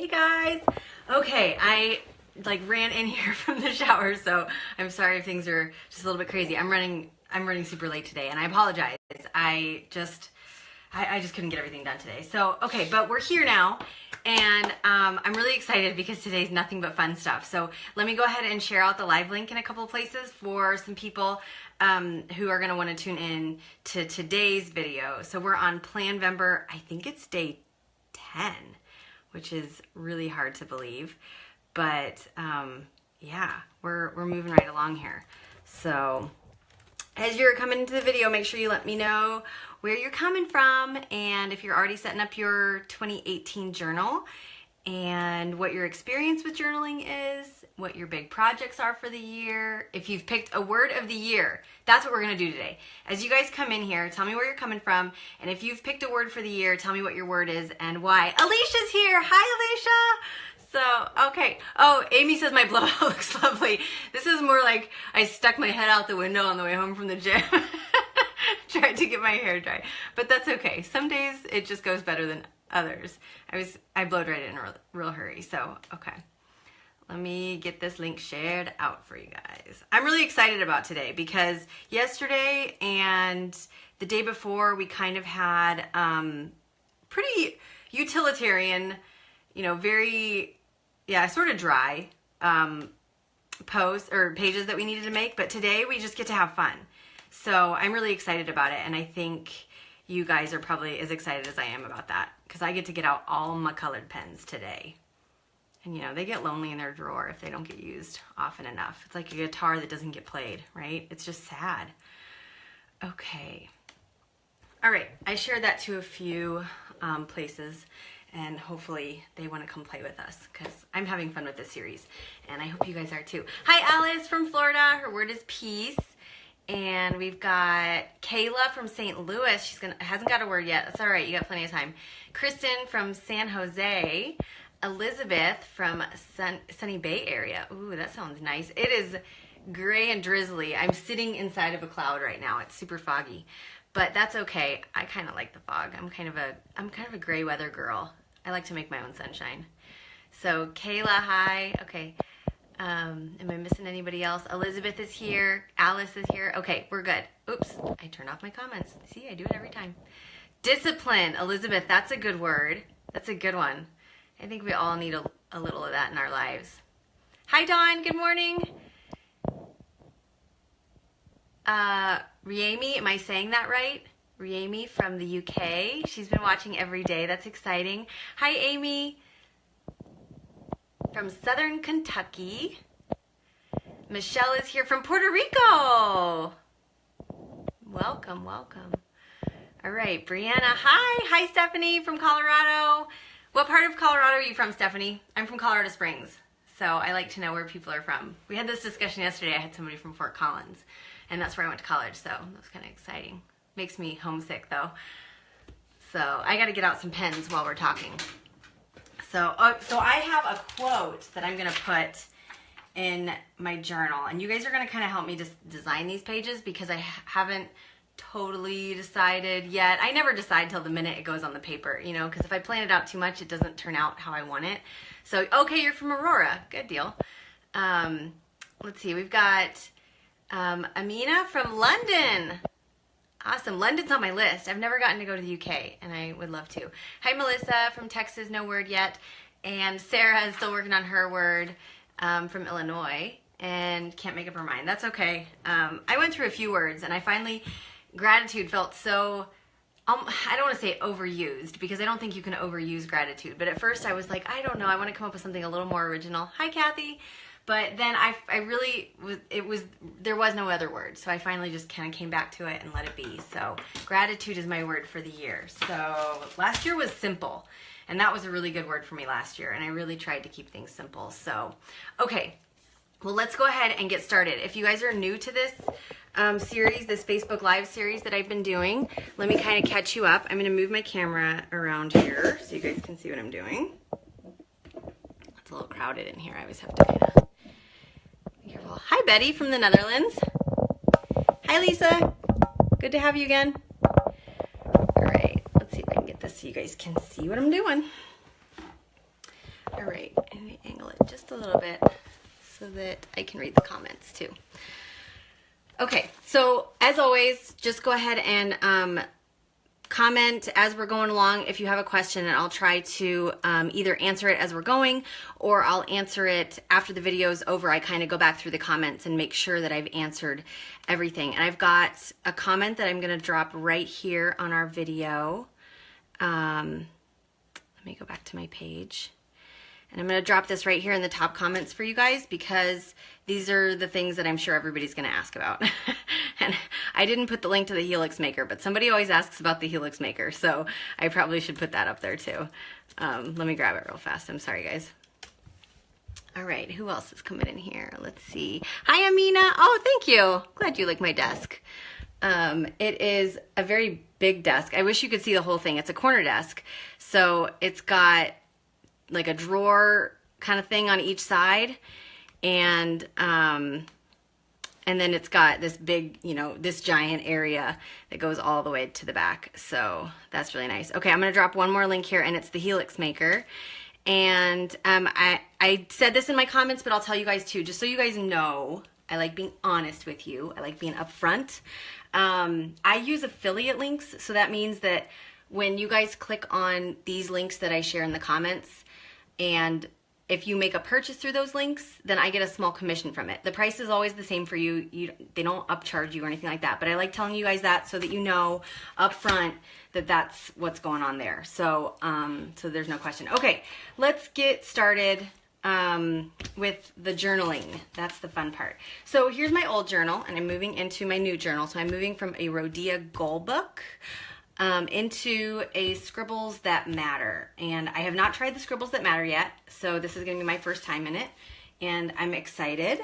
Hey guys. Okay, I ran in here from the shower, so I'm sorry if things are just a little bit crazy. I'm running super late today, and I apologize. I just couldn't get everything done today. So, okay, but we're here now, and I'm really excited because today's nothing but fun stuff. So let me go ahead and share out the live link in a couple of places for some people who are gonna wanna tune in to today's video. So we're on Planvember, I think it's day 10, which is really hard to believe. But yeah, we're moving right along here. So as you're coming into the video, make sure you let me know where you're coming from and if you're already setting up your 2018 journal and what your experience with journaling is, what your big projects are for the year. If you've picked a word of the year, that's what we're gonna do today. As you guys come in here, tell me where you're coming from, and if you've picked a word for the year, tell me what your word is and why. Alicia's here. Hi, Alicia. So, okay. Oh, Amy says my blowout looks lovely. This is more like I stuck my head out the window on the way home from the gym. Tried to get my hair dry, but that's okay. Some days it just goes better than others. I blowed right in a real hurry, so okay. Let me get this link shared out for you guys. I'm really excited about today because yesterday and the day before we kind of had pretty utilitarian, you know, very, yeah, sort of dry posts or pages that we needed to make, but today we just get to have fun. So I'm really excited about it, and I think you guys are probably as excited as I am about that because I get to get out all my colored pens today. And you know, they get lonely in their drawer if they don't get used often enough. It's like a guitar that doesn't get played, right? It's just sad. Okay. All right, I shared that to a few places, and hopefully they want to come play with us because I'm having fun with this series, and I hope you guys are too. Hi, Alice from Florida. Her word is peace. And we've got Kayla from St. Louis. She hasn't got a word yet. That's all right. You got plenty of time. Kristen from San Jose. Elizabeth from Sunny Bay area. Ooh, that sounds nice. It is gray and drizzly. I'm sitting inside of a cloud right now. It's super foggy, but that's okay. I kind of like the fog. I'm kind of a gray weather girl. I like to make my own sunshine. So Kayla, hi. Okay. Am I missing anybody else? Elizabeth is here. Alice is here. Okay, we're good. Oops, I turned off my comments. See, I do it every time. Discipline. Elizabeth, that's a good word. That's a good one. I think we all need a little of that in our lives. Hi, Dawn. Good morning. Riemi, am I saying that right? Riemi from the UK. She's been watching every day. That's exciting. Hi, Amy. From Southern Kentucky. Michelle is here from Puerto Rico. Welcome, welcome. All right, Brianna, hi. Hi, Stephanie from Colorado. What part of Colorado are you from, Stephanie? I'm from Colorado Springs, so I like to know where people are from. We had this discussion yesterday. I had somebody from Fort Collins, and that's where I went to college, so that was kind of exciting. Makes me homesick, though. So I got to get out some pens while we're talking. So I have a quote that I'm going to put in my journal, and you guys are going to kind of help me just design these pages because I haven't totally decided yet. I never decide till the minute it goes on the paper, you know, because if I plan it out too much, it doesn't turn out how I want it. So, okay, you're from Aurora. Good deal. Let's see. We've got Amina from London. Awesome. London's on my list. I've never gotten to go to the UK, and I would love to. Hi, Melissa from Texas. No word yet. And Sarah is still working on her word from Illinois and can't make up her mind. That's okay. I went through a few words, and I finally, gratitude felt so, I don't want to say overused because I don't think you can overuse gratitude. But at first I was like, I don't know. I want to come up with something a little more original. Hi, Kathy. But then I really, there was no other word. So I finally just kind of came back to it and let it be. So gratitude is my word for the year. So last year was simple. And that was a really good word for me last year. And I really tried to keep things simple. So, okay. Well, let's go ahead and get started. If you guys are new to this series, this Facebook Live series that I've been doing, let me kind of catch you up. I'm going to move my camera around here so you guys can see what I'm doing. It's a little crowded in here. I always have to kind of be careful. Hi, Betty from the Netherlands. Hi, Lisa. Good to have you again. All right, let's see if I can get this so you guys can see what I'm doing. All right, let me angle it just a little bit so that I can read the comments too. Okay, so as always, just go ahead and comment as we're going along if you have a question, and I'll try to either answer it as we're going, or I'll answer it after the video's over. I kind of go back through the comments and make sure that I've answered everything. And I've got a comment that I'm going to drop right here on our video. Let me go back to my page. And I'm going to drop this right here in the top comments for you guys, because these are the things that I'm sure everybody's going to ask about. And I didn't put the link to the Helix Maker, but somebody always asks about the Helix Maker, so I probably should put that up there too. Let me grab it real fast. I'm sorry, guys. All right, who else is coming in here? Let's see. Hi, Amina. Oh, thank you. Glad you like my desk. It is a very big desk. I wish you could see the whole thing. It's a corner desk, so it's got like a drawer kind of thing on each side, and then it's got this big, you know, this giant area that goes all the way to the back. So that's really nice. Okay, I'm gonna drop one more link here, and it's the Helix Maker. And I said this in my comments, but I'll tell you guys too, just so you guys know, I like being honest with you. I like being upfront. I use affiliate links, so that means that when you guys click on these links that I share in the comments, and if you make a purchase through those links, then I get a small commission from it. The price is always the same for you. They don't upcharge you or anything like that, but I like telling you guys that so that you know up front that that's what's going on there. So, so there's no question. Okay, let's get started with the journaling. That's the fun part. So here's my old journal, and I'm moving into my new journal. So I'm moving from a Rhodia goal book into a Scribbles That Matter. And I have not tried the Scribbles That Matter yet, so this is going to be my first time in it, and I'm excited.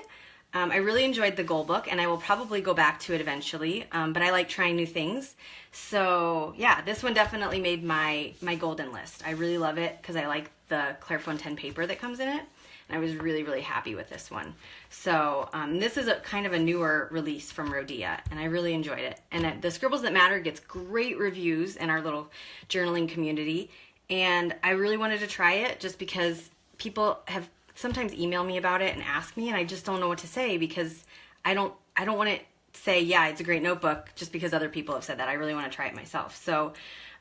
I really enjoyed the goal book, and I will probably go back to it eventually, but I like trying new things. So yeah, this one definitely made my golden list. I really love it because I like the Clairefontaine paper that comes in it, and I was really, really happy with this one. So this is a kind of a newer release from Rhodia, and I really enjoyed it. And the Scribbles That Matter gets great reviews in our little journaling community, and I really wanted to try it just because people have sometimes email me about it and ask me, and I just don't know what to say, because I don't want to say, yeah, it's a great notebook just because other people have said that. I really want to try it myself. So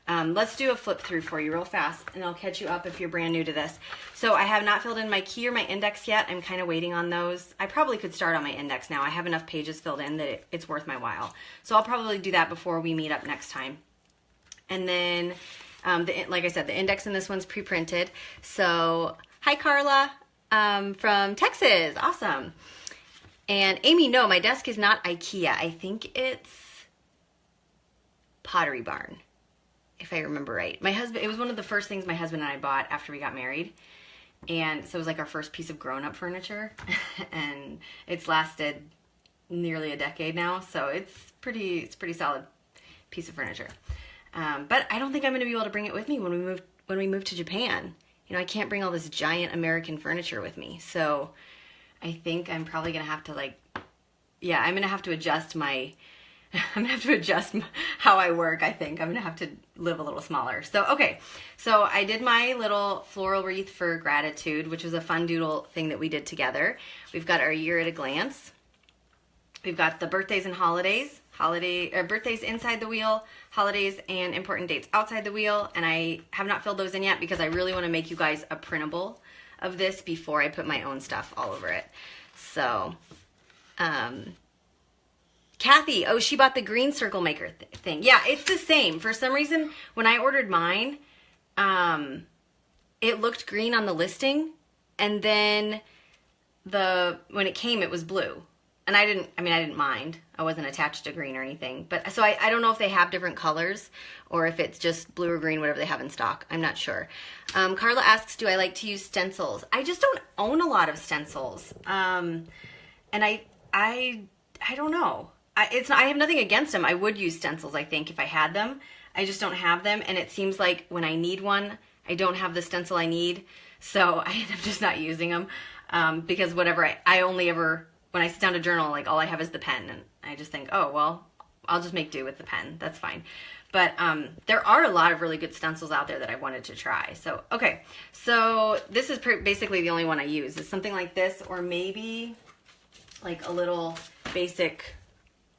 let's do a flip through for you real fast, and I'll catch you up if you're brand new to this. So I have not filled in my key or my index yet. I'm kind of waiting on those. I probably could start on my index now. I have enough pages filled in that it's worth my while. So I'll probably do that before we meet up next time. And then, like I said, the index in this one's pre-printed. So hi, Carla from Texas. Awesome. And Amy, no, my desk is not IKEA. I think it's Pottery Barn, if I remember right. My husband, it was one of the first things my husband and I bought after we got married. And so it was like our first piece of grown-up furniture. And it's lasted nearly a decade now. So it's pretty solid piece of furniture. But I don't think I'm going to be able to bring it with me when we move to Japan. You know, I can't bring all this giant American furniture with me. So I think I'm probably going to have to I'm going to have to adjust how I work. I think I'm going to have to live a little smaller. So, okay. So I did my little floral wreath for gratitude, which was a fun doodle thing that we did together. We've got our year at a glance. We've got the birthdays and holidays. Birthdays inside the wheel, holidays and important dates outside the wheel, and I have not filled those in yet because I really want to make you guys a printable of this before I put my own stuff all over it. So, Kathy, oh, she bought the green circle maker thing. Yeah, it's the same. For some reason, when I ordered mine, it looked green on the listing, and then when it came, it was blue. And I didn't mind. I wasn't attached to green or anything. But so I don't know if they have different colors or if it's just blue or green, whatever they have in stock. I'm not sure. Carla asks, do I like to use stencils? I just don't own a lot of stencils. And I don't know. I have nothing against them. I would use stencils, I think, if I had them. I just don't have them. And it seems like when I need one, I don't have the stencil I need. So I end up just not using them. Because whatever, I only ever... When I sit down to journal, like all I have is the pen, and I just think, oh, well, I'll just make do with the pen. That's fine. But there are a lot of really good stencils out there that I wanted to try. So, okay. So this is basically the only one I use. Is something like this, or maybe like a little basic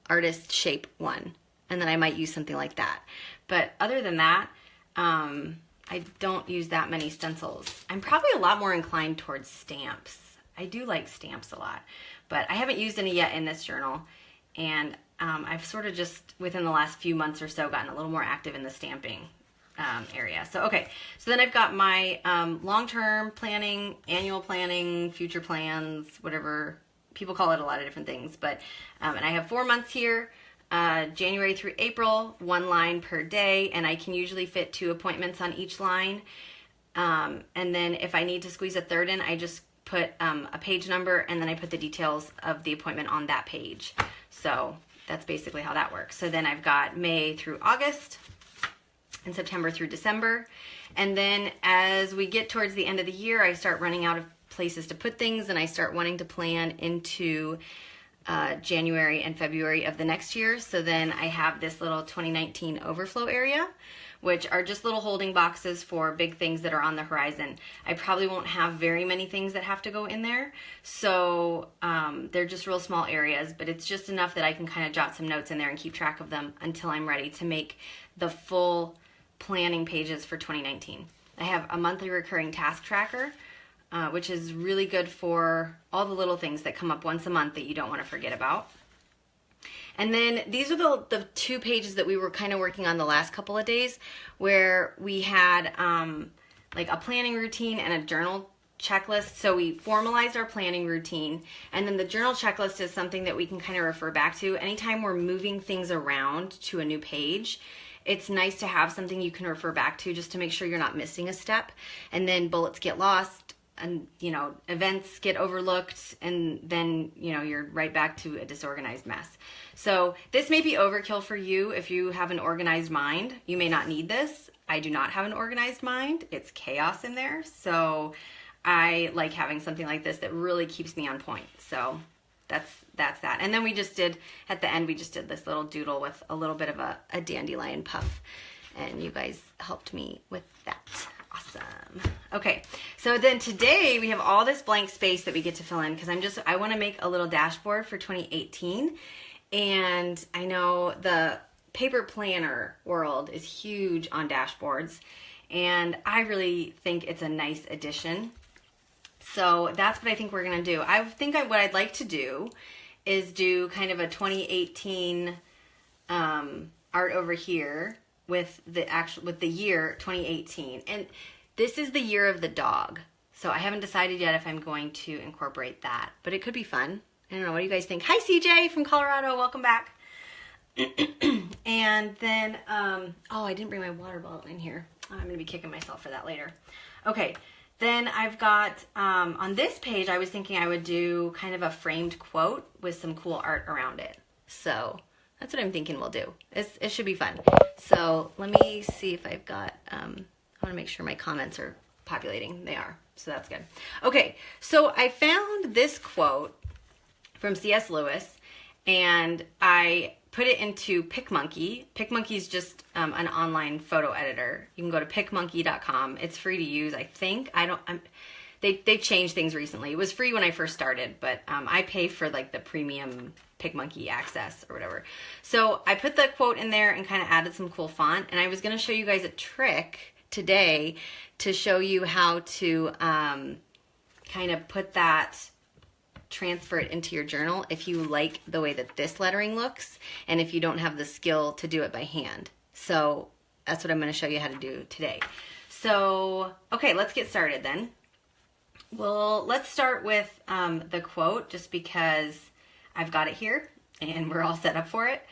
artist shape one. And then I might use something like that. But other than that, I don't use that many stencils. I'm probably a lot more inclined towards stamps. I do like stamps a lot, but I haven't used any yet in this journal. And I've sort of just within the last few months or so gotten a little more active in the stamping area. So, okay. So then I've got my long-term planning, annual planning, future plans, whatever. People call it a lot of different things, but, and I have 4 months here. January through April, 1 line per day, and I can usually fit 2 appointments on each line. And then if I need to squeeze a third in, I just put a page number, and then I put the details of the appointment on that page. So that's basically how that works. So then I've got May through August and September through December. And then as we get towards the end of the year, I start running out of places to put things, and I start wanting to plan into January and February of the next year. So then I have this little 2019 overflow area, which are just little holding boxes for big things that are on the horizon. I probably won't have very many things that have to go in there. So they're just real small areas, but it's just enough that I can kind of jot some notes in there and keep track of them until I'm ready to make the full planning pages for 2019. I have a monthly recurring task tracker, which is really good for all the little things that come up once a month that you don't want to forget about. And then these are the 2 pages that we were kind of working on the last couple of days, where we had like a planning routine and a journal checklist. So we formalized our planning routine, and then the journal checklist is something that we can kind of refer back to anytime we're moving things around to a new page. It's nice to have something you can refer back to just to make sure you're not missing a step, and then bullets get lost, and events get overlooked, and then you're right back to a disorganized mess. So this may be overkill for you if you have an organized mind. You may not need this. I do not have an organized mind. It's chaos in there. So I like having something like this that really keeps me on point. So that's that. And then we just did, at the end, we just did this little doodle with a little bit of a dandelion puff, and you guys helped me with that. Awesome. Okay, so then today we have all this blank space that we get to fill in, because I want to make a little dashboard for 2018, and I know the paper planner world is huge on dashboards, and I really think it's a nice addition. So that's what I think we're going to do. I think what I'd like to do is do kind of a 2018 art over here with the year 2018. And this is the year of the dog. So I haven't decided yet if I'm going to incorporate that, but it could be fun. I don't know, what do you guys think? Hi CJ from Colorado, welcome back. And then, oh, I didn't bring my water bottle in here. I'm gonna be kicking myself for that later. Okay, then I've got, on this page, I was thinking I would do kind of a framed quote with some cool art around it. So that's what I'm thinking we'll do. It should be fun. So let me see if I've got, I wanna make sure my comments are populating. They are, so that's good. Okay, so I found this quote from C.S. Lewis, and I put it into PicMonkey. PicMonkey is just an online photo editor. You can go to picmonkey.com. It's free to use, I think. They've changed things recently. It was free when I first started, but I pay for like the premium PicMonkey access or whatever. So I put the quote in there and kind of added some cool font, and I was going to show you guys a trick today to show you how to kind of put that, transfer it into your journal if you like the way that this lettering looks, and if you don't have the skill to do it by hand. So that's what I'm going to show you how to do today. So, okay, let's get started then. Well, let's start with the quote, just because I've got it here and we're all set up for it.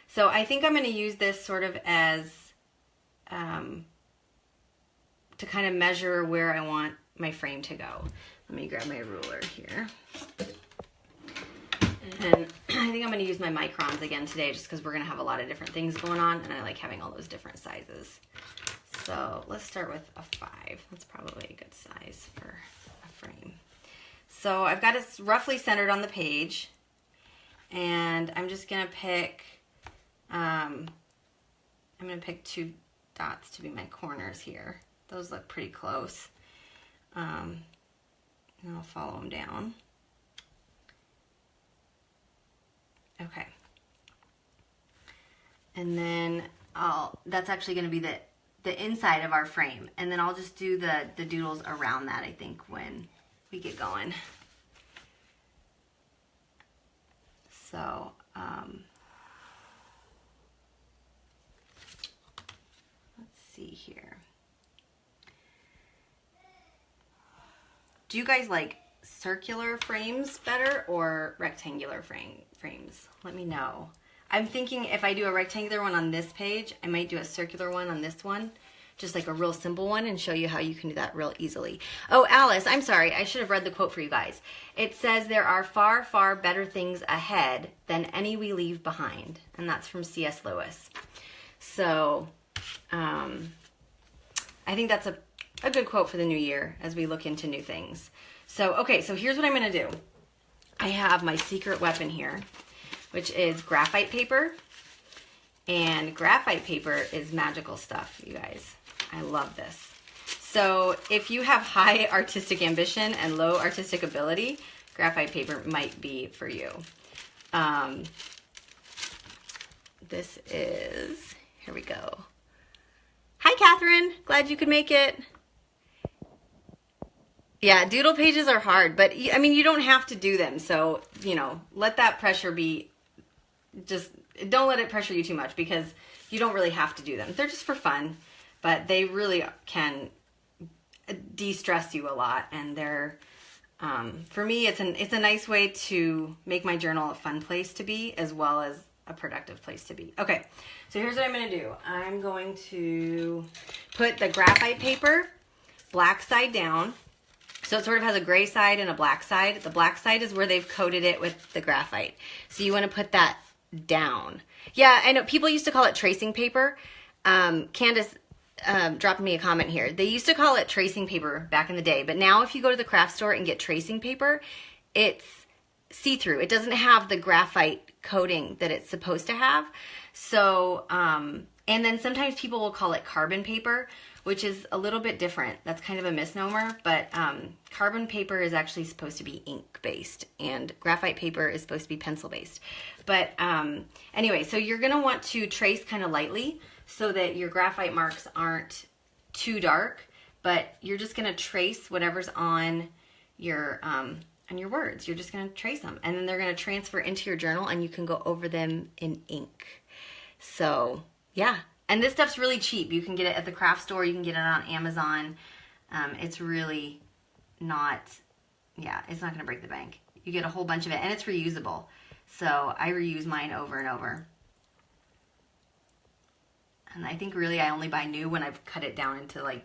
So I think I'm going to use this sort of as to kind of measure where I want my frame to go. Let me grab my ruler here. And I think I'm going to use my microns again today, just because we're going to have a lot of different things going on, and I like having all those different sizes. So let's start with a 5. That's probably a good size for a frame. So I've got it roughly centered on the page, and I'm just going to pick, I I'm going to pick 2 dots to be my corners here. Those look pretty close. And I'll follow them down. Okay. And then that's actually going to be the inside of our frame. And then I'll just do the doodles around that, I think, when we get going. So, let's see here. Do you guys like circular frames better or rectangular frames? Let me know. I'm thinking if I do a rectangular one on this page, I might do a circular one on this one, just like a real simple one, and show you how you can do that real easily. Oh, Alice, I'm sorry. I should have read the quote for you guys. It says, there are far, far better things ahead than any we leave behind. And that's from C.S. Lewis. So I think that's a good quote for the new year as we look into new things. So, okay, so here's what I'm going to do. I have my secret weapon here, which is graphite paper. And graphite paper is magical stuff, you guys. I love this. So if you have high artistic ambition and low artistic ability, graphite paper might be for you. This is, here we go. Hi, Catherine. Glad you could make it. Yeah, doodle pages are hard, but I mean, you don't have to do them. So, you know, let that pressure be, just don't let it pressure you too much, because you don't really have to do them. They're just for fun, but they really can de-stress you a lot. And they're, for me, it's a nice way to make my journal a fun place to be, as well as a productive place to be. Okay, so here's what I'm going to do. I'm going to put the graphite paper black side down. So it sort of has a gray side and a black side. The black side is where they've coated it with the graphite. So you want to put that down. Yeah, I know people used to call it tracing paper. Candace dropped me a comment here. They used to call it tracing paper back in the day, but now if you go to the craft store and get tracing paper, it's see-through. It doesn't have the graphite coating that it's supposed to have. So, and then sometimes people will call it carbon paper, which is a little bit different. That's kind of a misnomer, but carbon paper is actually supposed to be ink-based, and graphite paper is supposed to be pencil-based. But anyway, so you're going to want to trace kind of lightly so that your graphite marks aren't too dark, but you're just going to trace whatever's on your words. You're just going to trace them, and then they're going to transfer into your journal, and you can go over them in ink. So, yeah. And this stuff's really cheap. You can get it at the craft store. You can get it on Amazon. It's really not, yeah, it's not going to break the bank. You get a whole bunch of it, and it's reusable. So I reuse mine over and over. And I think really I only buy new when I've cut it down into like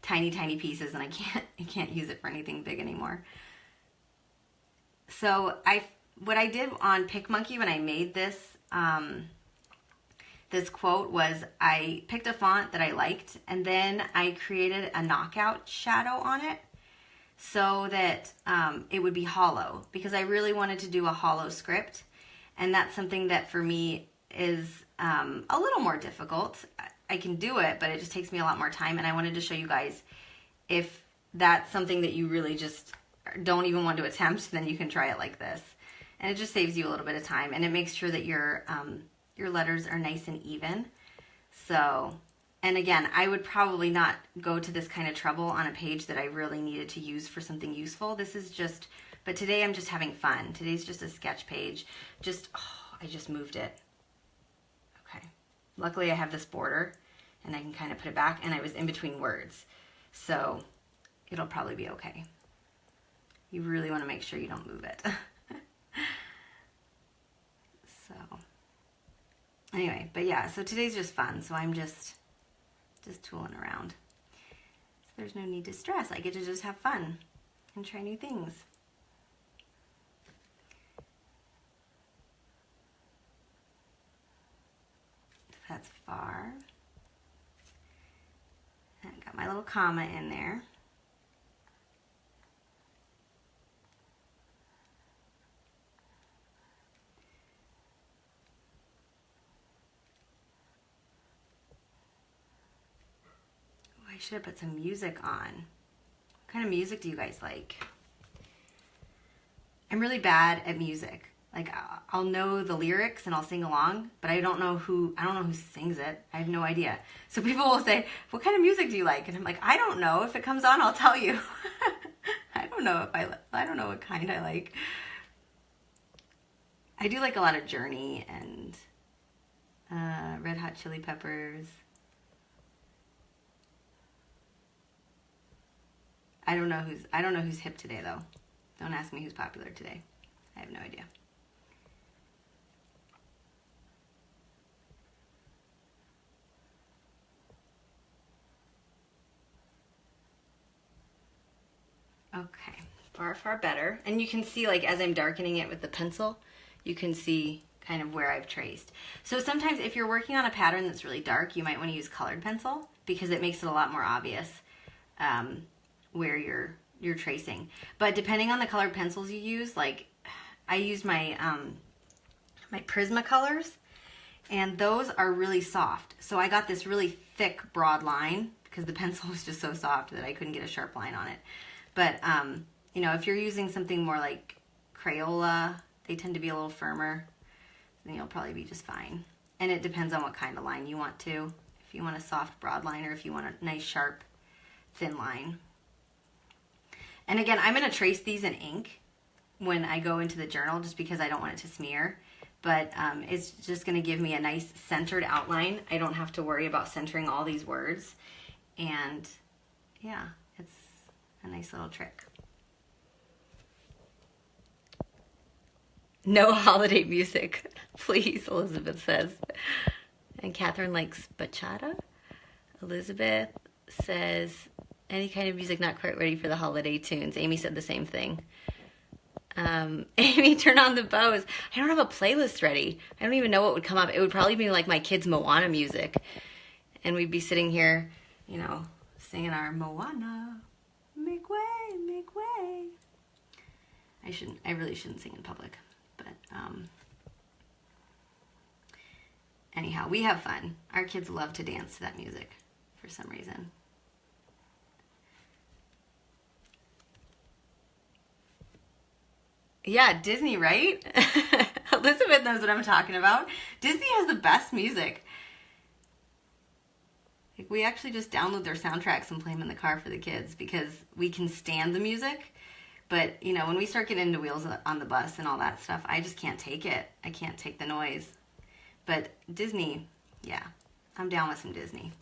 tiny, tiny pieces, and I can't use it for anything big anymore. So what I did on PicMonkey when I made this, this quote was I picked a font that I liked, and then I created a knockout shadow on it so that it would be hollow, because I really wanted to do a hollow script, and that's something that for me is a little more difficult. I can do it, but it just takes me a lot more time, and I wanted to show you guys if that's something that you really just don't even want to attempt, then you can try it like this. And it just saves you a little bit of time, and it makes sure that your letters are nice and even. So, and again, I would probably not go to this kind of trouble on a page that I really needed to use for something useful. This is just, but today I'm just having fun. Today's just a sketch page. I just moved it. Okay. Luckily I have this border, and I can kind of put it back, and I was in between words. So it'll probably be okay. You really want to make sure you don't move it. So anyway, but yeah, so today's just fun. So I'm just tooling around. So there's no need to stress. I get to just have fun and try new things. That's far. And I got my little comma in there. I should have put some music on. What kind of music do you guys like? I'm really bad at music. Like, I'll know the lyrics and I'll sing along, but I don't know who sings it. I have no idea. So people will say, what kind of music do you like? And I'm like, I don't know. If it comes on, I'll tell you. I don't know what kind I like. I do like a lot of Journey and Red Hot Chili Peppers. I don't know who's hip today though. Don't ask me who's popular today. I have no idea. Okay, far better. And you can see, like, as I'm darkening it with the pencil, you can see kind of where I've traced. So sometimes if you're working on a pattern that's really dark, you might want to use colored pencil because it makes it a lot more obvious where you're tracing. But depending on the colored pencils you use, like I use my my Prismacolors, and those are really soft. So I got this really thick, broad line because the pencil was just so soft that I couldn't get a sharp line on it. But, you know, if you're using something more like Crayola, they tend to be a little firmer, then you'll probably be just fine. And it depends on what kind of line you want to. If you want a soft, broad line, or if you want a nice, sharp, thin line. And again, I'm going to trace these in ink when I go into the journal just because I don't want it to smear. But it's just going to give me a nice centered outline. I don't have to worry about centering all these words. And, yeah, it's a nice little trick. No holiday music, please, Elizabeth says. And Catherine likes bachata. Elizabeth says, any kind of music not quite ready for the holiday tunes. Amy said the same thing. Amy, turn on the bows. I don't have a playlist ready. I don't even know what would come up. It would probably be like my kids' Moana music. And we'd be sitting here, you know, singing our Moana. Make way, make way. I really shouldn't sing in public. But, anyhow, we have fun. Our kids love to dance to that music for some reason. Yeah, Disney, right? Elizabeth knows what I'm talking about. Disney has the best music. Like, we actually just download their soundtracks and play them in the car for the kids because we can stand the music. But, you know, when we start getting into Wheels on the Bus and all that stuff, I just can't take it. I can't take the noise. But Disney, yeah, I'm down with some Disney.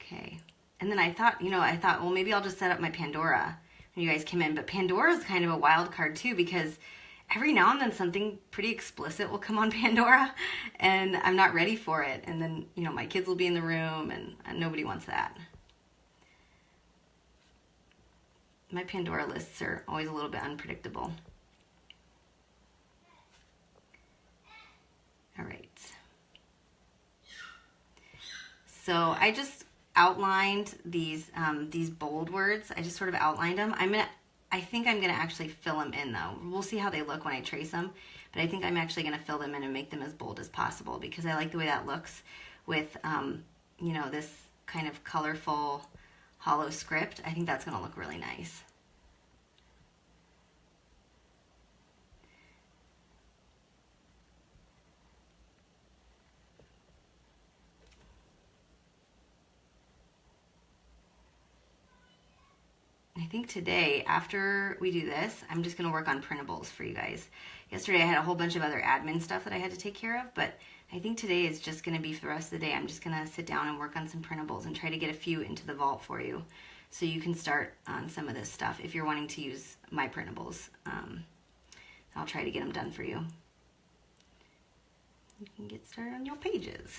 Okay. And then I thought, well, maybe I'll just set up my Pandora when you guys come in. But Pandora is kind of a wild card, too, because every now and then something pretty explicit will come on Pandora, and I'm not ready for it. And then, you know, my kids will be in the room, and nobody wants that. My Pandora lists are always a little bit unpredictable. All right. So I just outlined these bold words. I just sort of outlined them. I think I'm going to actually fill them in, though. We'll see how they look when I trace them, but I think I'm actually going to fill them in and make them as bold as possible because I like the way that looks with, you know, this kind of colorful hollow script. I think that's going to look really nice. I think today, after we do this, I'm just going to work on printables for you guys. Yesterday I had a whole bunch of other admin stuff that I had to take care of, but I think today is just going to be for the rest of the day. I'm just going to sit down and work on some printables and try to get a few into the vault for you so you can start on some of this stuff if you're wanting to use my printables. I'll try to get them done for you. You can get started on your pages.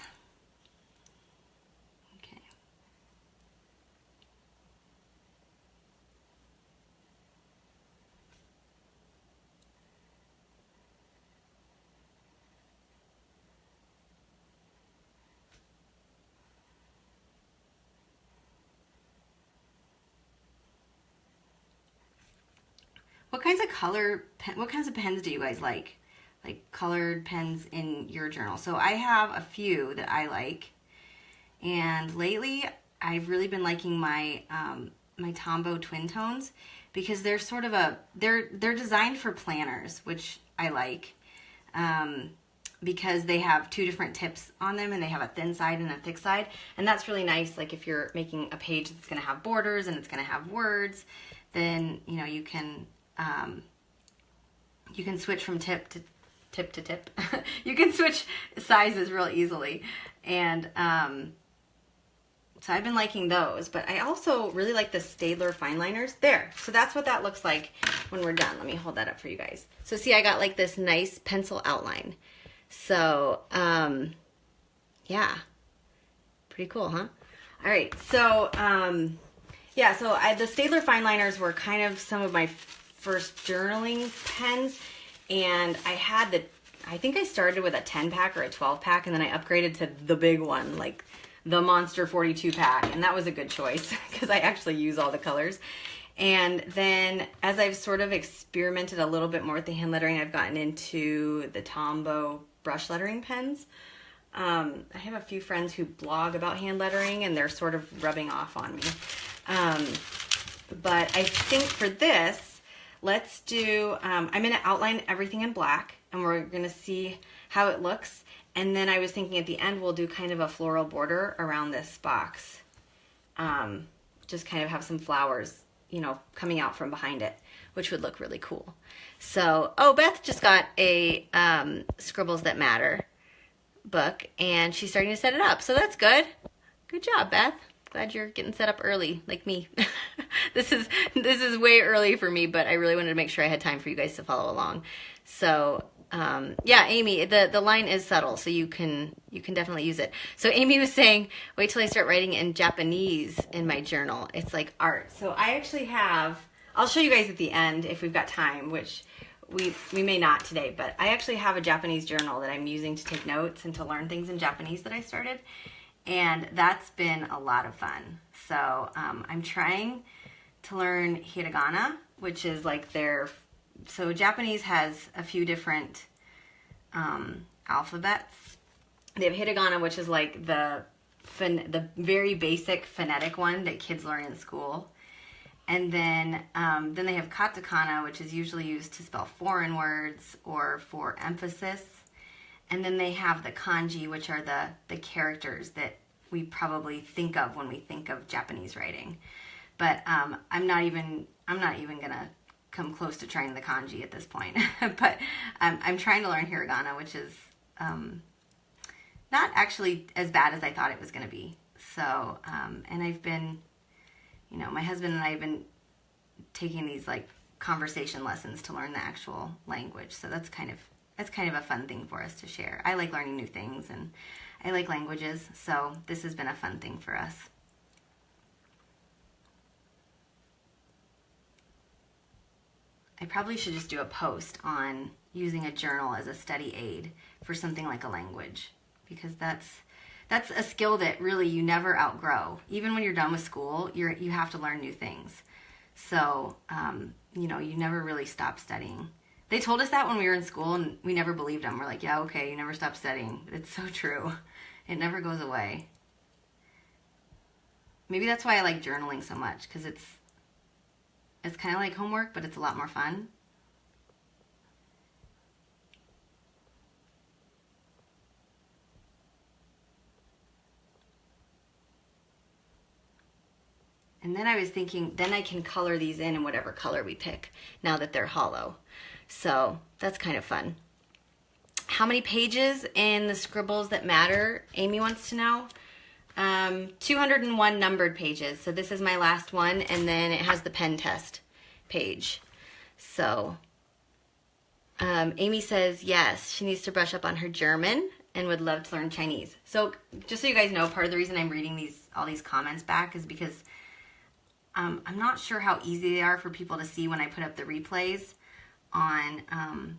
what kinds of pens do you guys like? Like colored pens in your journal. So I have a few that I like. And lately I've really been liking my my Tombow Twin Tones because they're sort of they're designed for planners, which I like. Because they have two different tips on them and they have a thin side and a thick side. And that's really nice. Like if you're making a page that's going to have borders and it's going to have words, then, you know, you can switch from tip to tip. You can switch sizes real easily. And so I've been liking those, but I also really like the Staedtler fine liners. There. So that's what that looks like when we're done. Let me hold that up for you guys. So see, I got like this nice pencil outline. So, yeah, pretty cool, huh? All right. So, yeah, so the Staedtler fine liners were kind of some of my first journaling pens. And I think I started with a 10 pack or a 12 pack, and then I upgraded to the big one, like the Monster 42 pack. And that was a good choice because I actually use all the colors. And then as I've sort of experimented a little bit more with the hand lettering, I've gotten into the Tombow brush lettering pens. I have a few friends who blog about hand lettering and they're sort of rubbing off on me. But I think for this, let's do, I'm going to outline everything in black and we're going to see how it looks. And then I was thinking at the end, we'll do kind of a floral border around this box. Just kind of have some flowers, you know, coming out from behind it, which would look really cool. So, oh, Beth just got a Scribbles That Matter book, and she's starting to set it up. So that's good. Good job, Beth. Glad you're getting set up early, like me. This is way early for me, but I really wanted to make sure I had time for you guys to follow along. So, yeah, Amy, the line is subtle, so you can definitely use it. So Amy was saying, wait till I start writing in Japanese in my journal. It's like art. So I actually have, I'll show you guys at the end if we've got time, which we may not today, but I actually have a Japanese journal that I'm using to take notes and to learn things in Japanese that I started. And that's been a lot of fun. So I'm trying to learn hiragana, which is like so Japanese has a few different alphabets. They have hiragana, which is like the very basic phonetic one that kids learn in school. And then they have katakana, which is usually used to spell foreign words or for emphasis. And then they have the kanji, which are the characters that we probably think of when we think of Japanese writing. But I'm not even gonna come close to trying the kanji at this point. But I'm trying to learn hiragana, which is not actually as bad as I thought it was gonna be. So and I've been, you know, my husband and I have been taking these like conversation lessons to learn the actual language. So that's kind of a fun thing for us to share. I like learning new things and I like languages, so this has been a fun thing for us. I probably should just do a post on using a journal as a study aid for something like a language, because that's a skill that really you never outgrow. Even when you're done with school, you have to learn new things. So, you know, you never really stop studying. They told us that when we were in school, and we never believed them. We're like, yeah, okay, you never stop studying. But it's so true. It never goes away. Maybe that's why I like journaling so much, because it's kind of like homework, but it's a lot more fun. And then I was thinking, then I can color these in whatever color we pick now that they're hollow. So that's kind of fun. How many pages in the Scribbles That Matter? Amy wants to know. 201 numbered pages. So this is my last one, and then it has the pen test page. So Amy says yes, she needs to brush up on her German and would love to learn Chinese. So just so you guys know, part of the reason I'm reading all these comments back is because I'm not sure how easy they are for people to see when I put up the replays on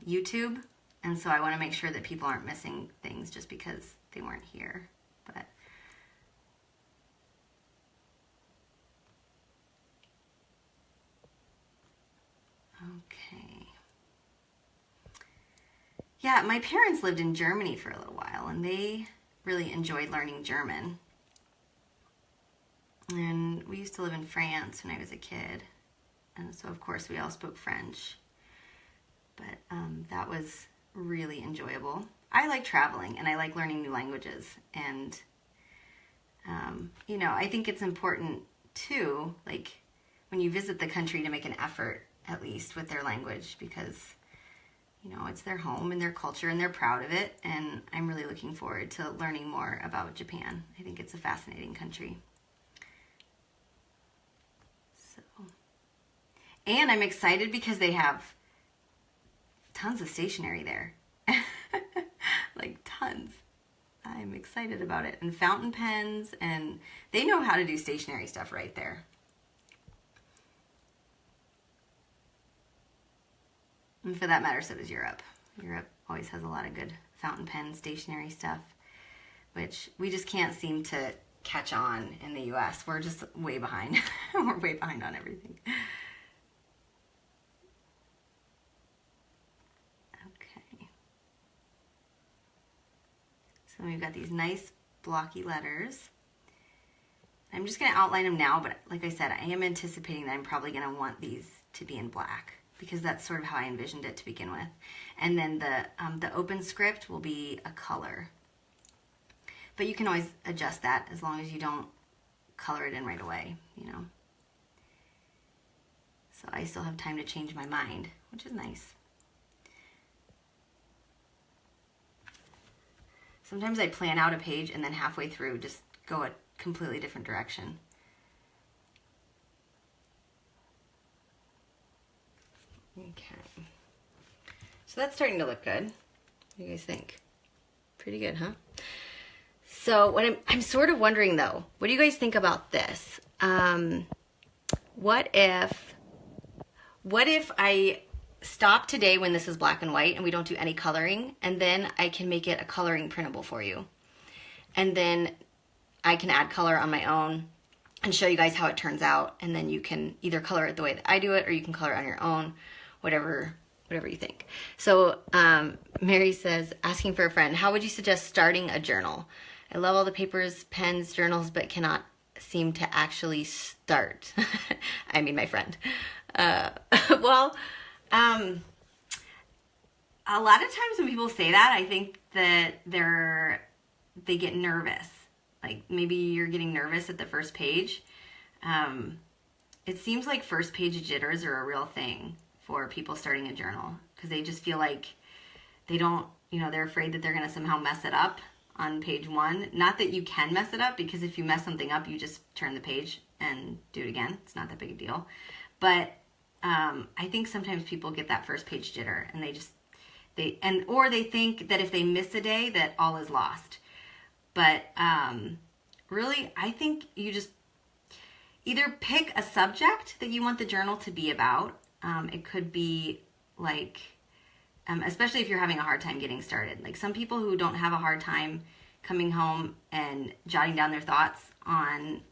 YouTube. And so I want to make sure that people aren't missing things just because they weren't here. But Okay. Yeah, my parents lived in Germany for a little while, and they really enjoyed learning German. And we used to live in France when I was a kid, and so of course we all spoke French. But that was really enjoyable. I like traveling, and I like learning new languages, and you know, I think it's important too, like when you visit the country, to make an effort at least with their language, because you know, it's their home and their culture and they're proud of it, and I'm really looking forward to learning more about Japan. I think it's a fascinating country. So, and I'm excited because they have tons of stationery there. Like tons. I'm excited about it. And fountain pens, and they know how to do stationery stuff right there. And for that matter, so does Europe. Europe always has a lot of good fountain pen stationery stuff, which we just can't seem to catch on in the US. We're just way behind. We're way behind on everything. Okay. So we've got these nice blocky letters. I'm just going to outline them now, but like I said, I am anticipating that I'm probably going to want these to be in black, because that's sort of how I envisioned it to begin with. And then the open script will be a color. But you can always adjust that as long as you don't color it in right away, you know. So I still have time to change my mind, which is nice. Sometimes I plan out a page and then halfway through just go a completely different direction. Okay, so that's starting to look good. What do you guys think? Pretty good, huh? So what I'm sort of wondering though, what do you guys think about this? What if I stop today when this is black and white and we don't do any coloring, and then I can make it a coloring printable for you, and then I can add color on my own and show you guys how it turns out, and then you can either color it the way that I do it, or you can color it on your own. Whatever you think. So Mary says, asking for a friend, how would you suggest starting a journal? I love all the papers, pens, journals, but cannot seem to actually start. I mean, my friend. Well, a lot of times when people say that, I think that they get nervous. Like maybe you're getting nervous at the first page. It seems like first page jitters are a real thing for people starting a journal, because they just feel like they don't, you know, they're afraid that they're going to somehow mess it up on page one. Not that you can mess it up, because if you mess something up, you just turn the page and do it again. It's not that big a deal. But I think sometimes people get that first page jitter, and or they think that if they miss a day that all is lost. But really, I think you just either pick a subject that you want the journal to be about. It could be like, especially if you're having a hard time getting started. Like some people who don't have a hard time coming home and jotting down their thoughts on,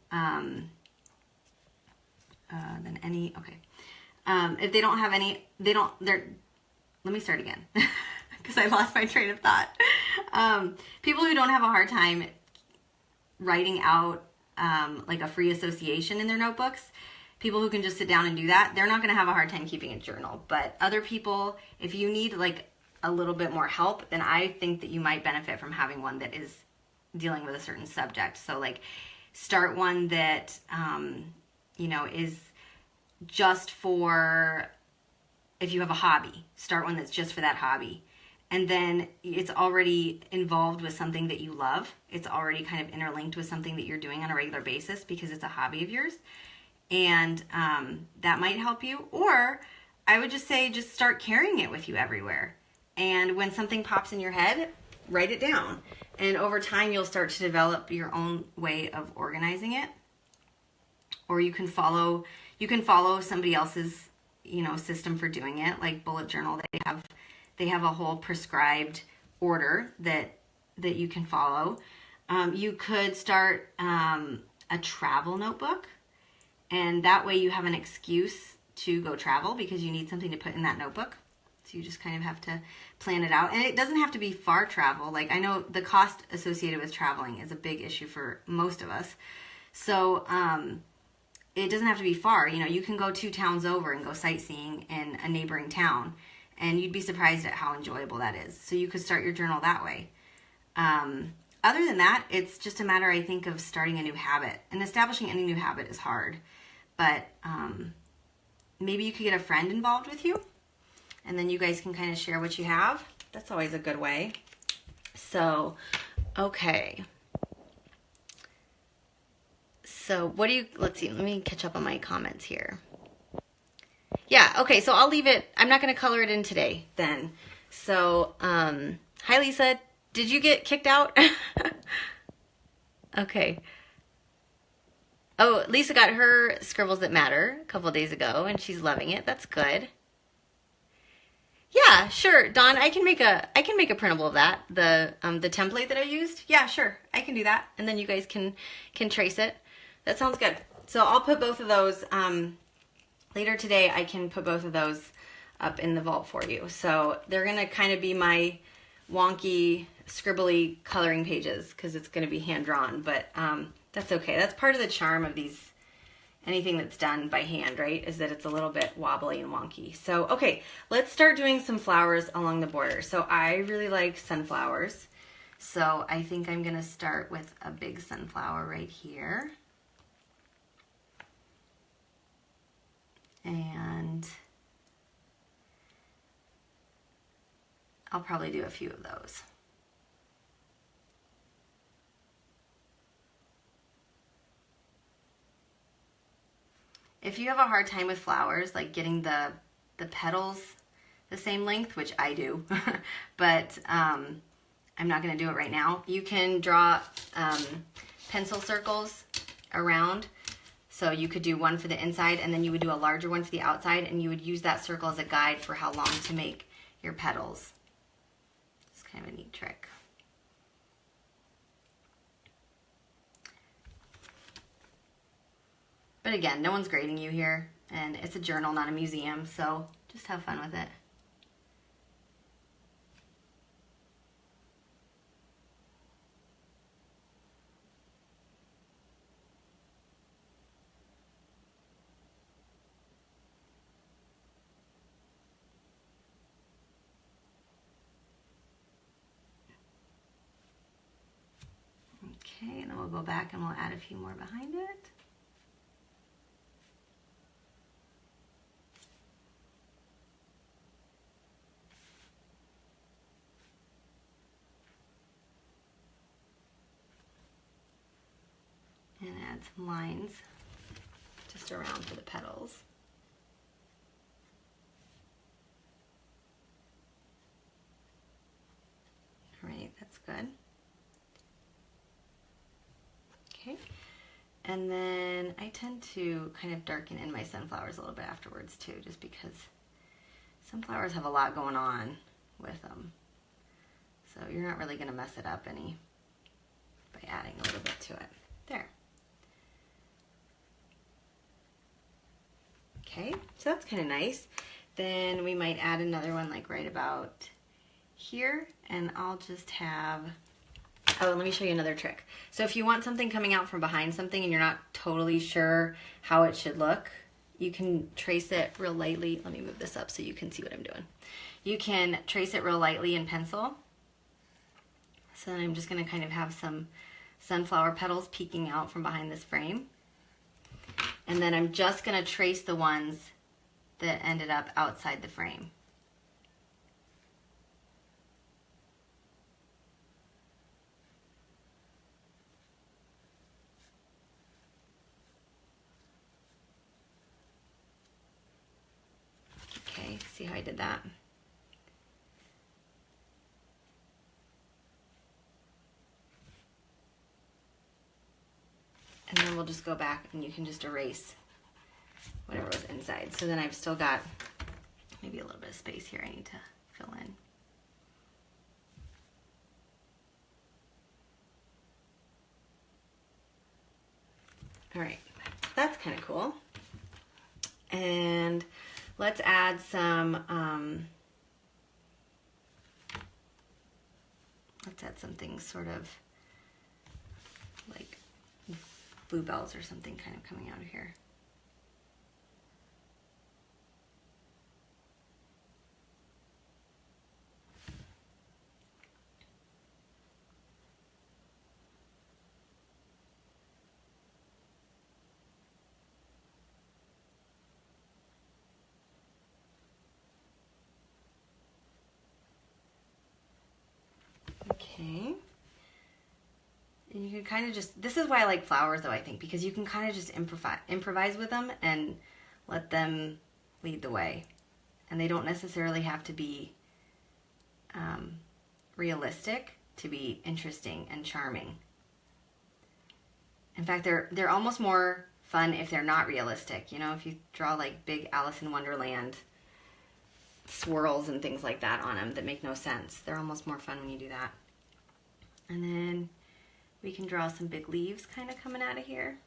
if they don't have any, let me start again, because I lost my train of thought. People who don't have a hard time writing out like a free association in their notebooks, people who can just sit down and do that, they're not going to have a hard time keeping a journal. But other people, if you need like a little bit more help, then I think that you might benefit from having one that is dealing with a certain subject. So like start one that, you know, is just for, if you have a hobby, start one that's just for that hobby. And then it's already involved with something that you love. It's already kind of interlinked with something that you're doing on a regular basis because it's a hobby of yours. And that might help you. Or I would just say, just start carrying it with you everywhere. And when something pops in your head, write it down. And over time, you'll start to develop your own way of organizing it. Or you can follow somebody else's, you know, system for doing it. Like Bullet Journal, they have a whole prescribed order that you can follow. You could start a travel notebook. And that way you have an excuse to go travel because you need something to put in that notebook. So you just kind of have to plan it out. And it doesn't have to be far travel. Like, I know the cost associated with traveling is a big issue for most of us. So it doesn't have to be far. You know, you can go 2 towns over and go sightseeing in a neighboring town, and you'd be surprised at how enjoyable that is. So you could start your journal that way. Other than that, it's just a matter, I think, of starting a new habit. And establishing any new habit is hard. But maybe you could get a friend involved with you, and then you guys can kind of share what you have. That's always a good way. So, okay. So what do you, let's see, let me catch up on my comments here. Yeah, okay, so I'll leave it, I'm not going to color it in today then. So, hi Lisa, did you get kicked out? Okay. Oh, Lisa got her Scribbles That Matter a couple days ago, and she's loving it. That's good. Yeah, sure, Dawn. I can make a printable of that. The template that I used. Yeah, sure, I can do that, and then you guys can trace it. That sounds good. So I'll put both of those later today. I can put both of those up in the vault for you. So they're gonna kind of be my wonky, scribbly coloring pages because it's gonna be hand drawn. But that's okay. That's part of the charm of these. Anything that's done by hand, right, is that it's a little bit wobbly and wonky. So, okay, let's start doing some flowers along the border. So I really like sunflowers. So I think I'm gonna start with a big sunflower right here. And I'll probably do a few of those. If you have a hard time with flowers, like getting the petals the same length, which I do, but I'm not going to do it right now, you can draw pencil circles around. So you could do one for the inside, and then you would do a larger one for the outside, and you would use that circle as a guide for how long to make your petals. It's kind of a neat trick. But again, no one's grading you here, and it's a journal, not a museum, so just have fun with it. Okay, and then we'll go back and we'll add a few more behind it. And add some lines just around for the petals. All right, that's good. Okay, and then I tend to kind of darken in my sunflowers a little bit afterwards too, just because sunflowers have a lot going on with them. So you're not really going to mess it up any by adding a little bit to it. There. Okay, so that's kind of nice. Then we might add another one like right about here, and I'll just have, oh, let me show you another trick. So if you want something coming out from behind something and you're not totally sure how it should look, you can trace it real lightly. Let me move this up so you can see what I'm doing. You can trace it real lightly in pencil. So then I'm just going to kind of have some sunflower petals peeking out from behind this frame. And then I'm just going to trace the ones that ended up outside the frame. Okay, see how I did that? And then we'll just go back and you can just erase whatever was inside. So then I've still got maybe a little bit of space here I need to fill in. All right, that's kind of cool. And let's add some, let's add something sort of like bluebells or something kind of coming out of here. Okay. And you can kind of just, this is why I like flowers though, I think, because you can kind of just improvise with them and let them lead the way. And they don't necessarily have to be realistic to be interesting and charming. In fact, they're almost more fun if they're not realistic. You know, if you draw like big Alice in Wonderland swirls and things like that on them that make no sense, they're almost more fun when you do that. And then we can draw some big leaves kind of coming out of here.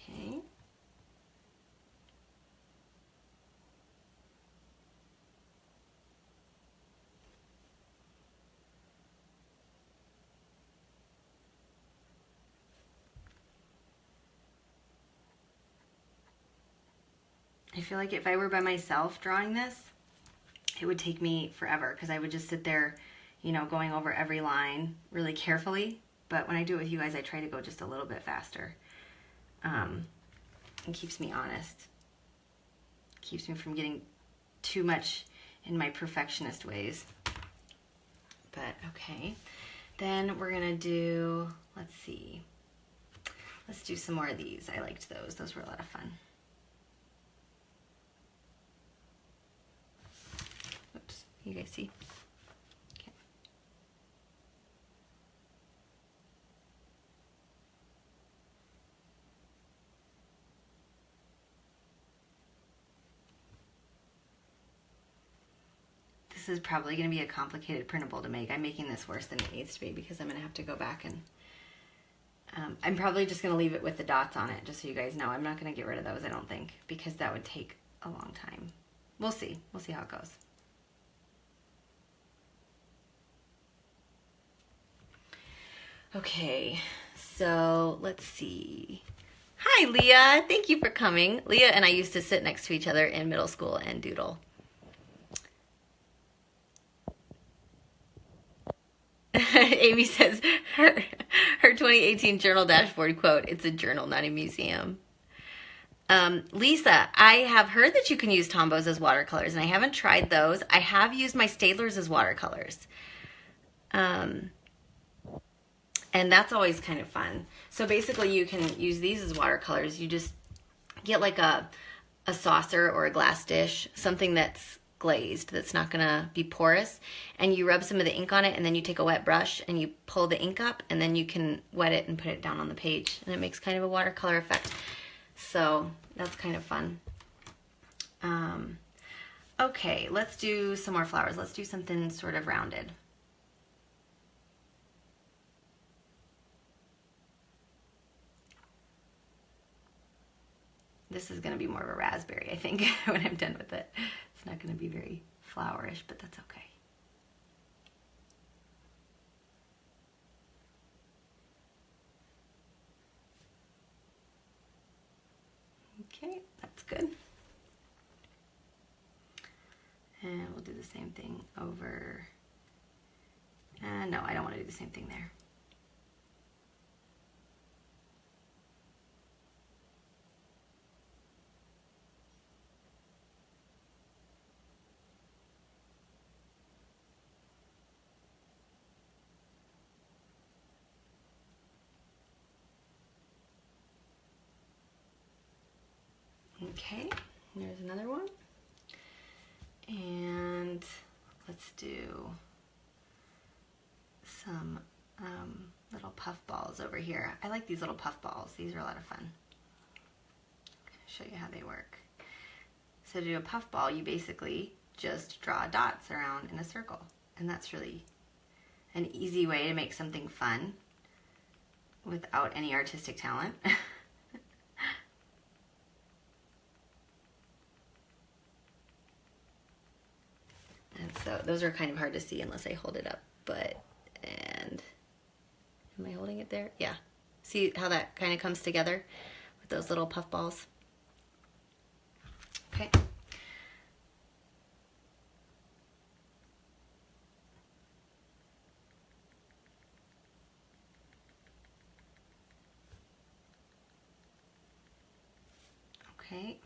Okay. I feel like if I were by myself drawing this, it would take me forever because I would just sit there, you know, going over every line really carefully. But when I do it with you guys, I try to go just a little bit faster. It keeps me honest. Keeps me from getting too much in my perfectionist ways. But okay, then we're gonna do, let's see. Let's do some more of these. I liked those. Those were a lot of fun. Oops, you guys see? Okay. This is probably going to be a complicated printable to make. I'm making this worse than it needs to be because I'm going to have to go back and I'm probably just going to leave it with the dots on it, just so you guys know. I'm not going to get rid of those, I don't think, because that would take a long time. We'll see. We'll see how it goes. Okay, so let's see. Hi, Leah. Thank you for coming. Leah and I used to sit next to each other in middle school and doodle. Amy says her 2018 journal dashboard quote, "It's a journal, not a museum." Lisa, I have heard that you can use Tombows as watercolors, and I haven't tried those. I have used my Staedtlers as watercolors. And that's always kind of fun. So basically you can use these as watercolors. You just get like a saucer or a glass dish, something that's glazed, that's not gonna be porous, and you rub some of the ink on it, and then you take a wet brush and you pull the ink up, and then you can wet it and put it down on the page, and it makes kind of a watercolor effect. So that's kind of fun. Okay, let's do some more flowers. Let's do something sort of rounded. This is going to be more of a raspberry, I think, when I'm done with it. It's not going to be very flowerish, but that's okay. Okay, that's good. And we'll do the same thing over. No, I don't want to do the same thing there. Okay, there's another one. And let's do some little puff balls over here. I like these little puff balls. These are a lot of fun. I'll show you how they work. So to do a puff ball, you basically just draw dots around in a circle. And that's really an easy way to make something fun without any artistic talent. And so those are kind of hard to see unless I hold it up, but, and am I holding it there? Yeah. See how that kind of comes together with those little puff balls? Okay. Okay.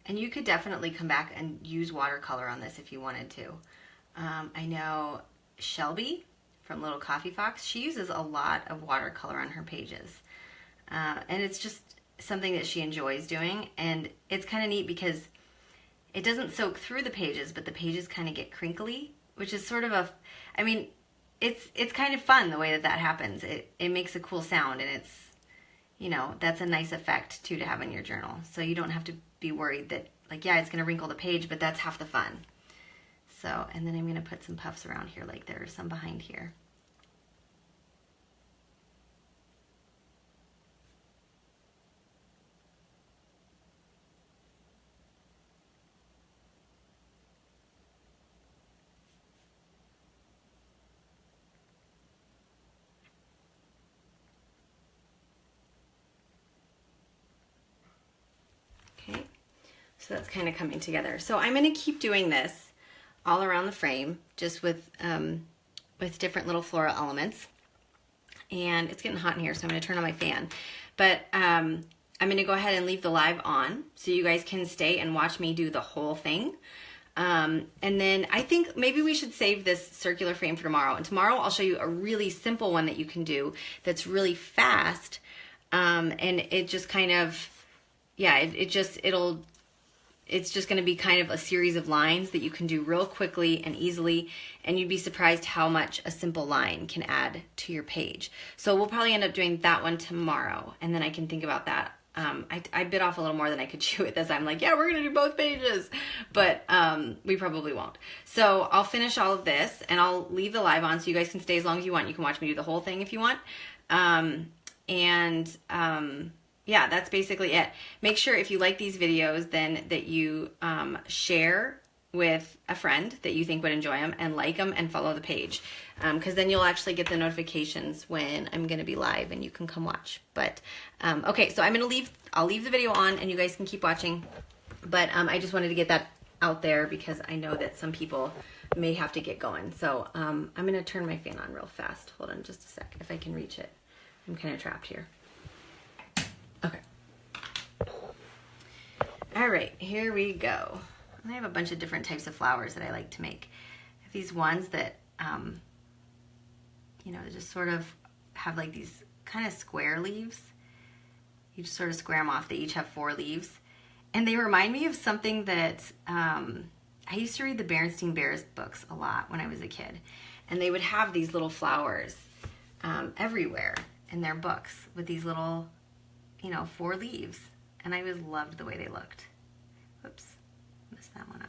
And you could definitely come back and use watercolor on this if you wanted to. I know Shelby from Little Coffee Fox, she uses a lot of watercolor on her pages. And it's just something that she enjoys doing. And it's kind of neat because it doesn't soak through the pages, but the pages kind of get crinkly, which is sort of a, I mean, it's kind of fun the way that that happens. It makes a cool sound, and it's, you know, that's a nice effect too to have in your journal. So you don't have to be worried that, like, yeah, it's going to wrinkle the page, but that's half the fun. So, and then I'm going to put some puffs around here, like there are some behind here. Okay, so that's kind of coming together. So I'm going to keep doing this all around the frame, just with different little floral elements. And it's getting hot in here, so I'm going to turn on my fan. But I'm going to go ahead and leave the live on so you guys can stay and watch me do the whole thing. And then I think maybe we should save this circular frame for tomorrow. And tomorrow I'll show you a really simple one that you can do that's really fast. And it just kind of, yeah, it's just going to be kind of a series of lines that you can do real quickly and easily, and you'd be surprised how much a simple line can add to your page. So we'll probably end up doing that one tomorrow, and then I can think about that. I bit off a little more than I could chew at this. I'm like, yeah, we're going to do both pages, but we probably won't. So I'll finish all of this, and I'll leave the live on so you guys can stay as long as you want. You can watch me do the whole thing if you want. Yeah, that's basically it. Make sure if you like these videos, then that you share with a friend that you think would enjoy them, and like them and follow the page, because then you'll actually get the notifications when I'm going to be live and you can come watch. But okay, so I'll leave the video on and you guys can keep watching, but I just wanted to get that out there because I know that some people may have to get going. So I'm going to turn my fan on real fast. Hold on just a sec if I can reach it. I'm kind of trapped here. Okay. All right, here we go. I have a bunch of different types of flowers that I like to make. I have these ones that, you know, just sort of have like these kind of square leaves. You just sort of square them off. They each have 4 leaves. And they remind me of something that, I used to read the Berenstain Bears books a lot when I was a kid. And they would have these little flowers everywhere in their books with these little, you know, 4 leaves. And I always loved the way they looked. Whoops, messed that one up.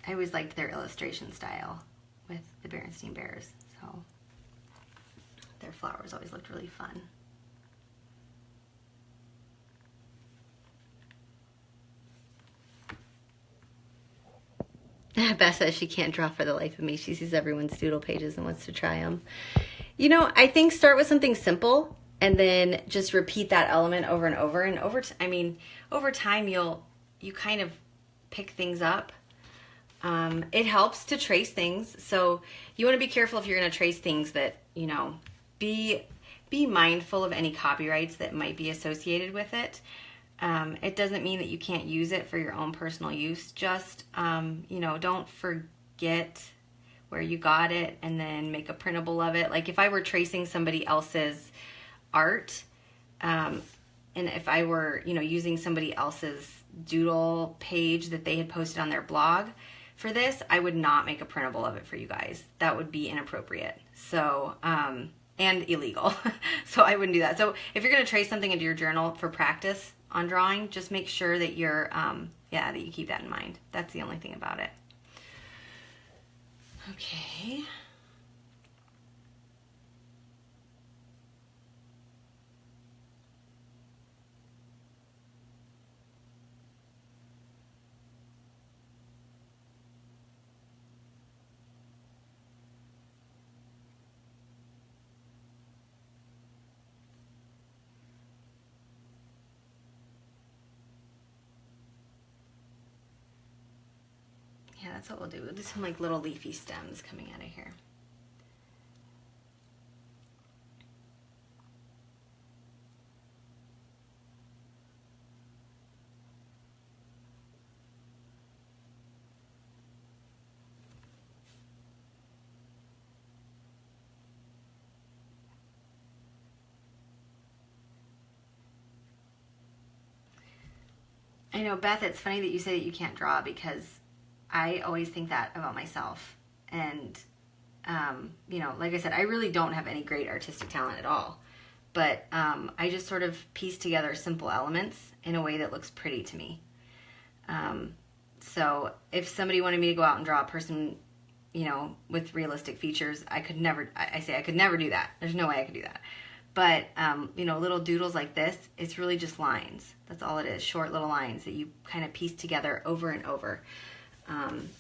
I always liked their illustration style with the Berenstain Bears, so their flowers always looked really fun. Beth says she can't draw for the life of me. She sees everyone's doodle pages and wants to try them. You know, I think start with something simple and then just repeat that element over and over. And over time you kind of pick things up. It helps to trace things. So you want to be careful if you're going to trace things that, you know, be mindful of any copyrights that might be associated with it. It doesn't mean that you can't use it for your own personal use. Just, you know, don't forget where you got it and then make a printable of it. Like if I were tracing somebody else's art, and if I were, you know, using somebody else's doodle page that they had posted on their blog for this, I would not make a printable of it for you guys. That would be inappropriate. So, and illegal. So I wouldn't do that. So if you're going to trace something into your journal for practice on drawing, just make sure that you're, that you keep that in mind. That's the only thing about it. Okay. Yeah, that's what we'll do. We'll do some like little leafy stems coming out of here. I know, Beth, it's funny that you say that you can't draw because I always think that about myself. And, you know, like I said, I really don't have any great artistic talent at all. But I just sort of piece together simple elements in a way that looks pretty to me. So if somebody wanted me to go out and draw a person, you know, with realistic features, I could never do that. There's no way I could do that. But, you know, little doodles like this, it's really just lines. That's all it is, short little lines that you kind of piece together over and over.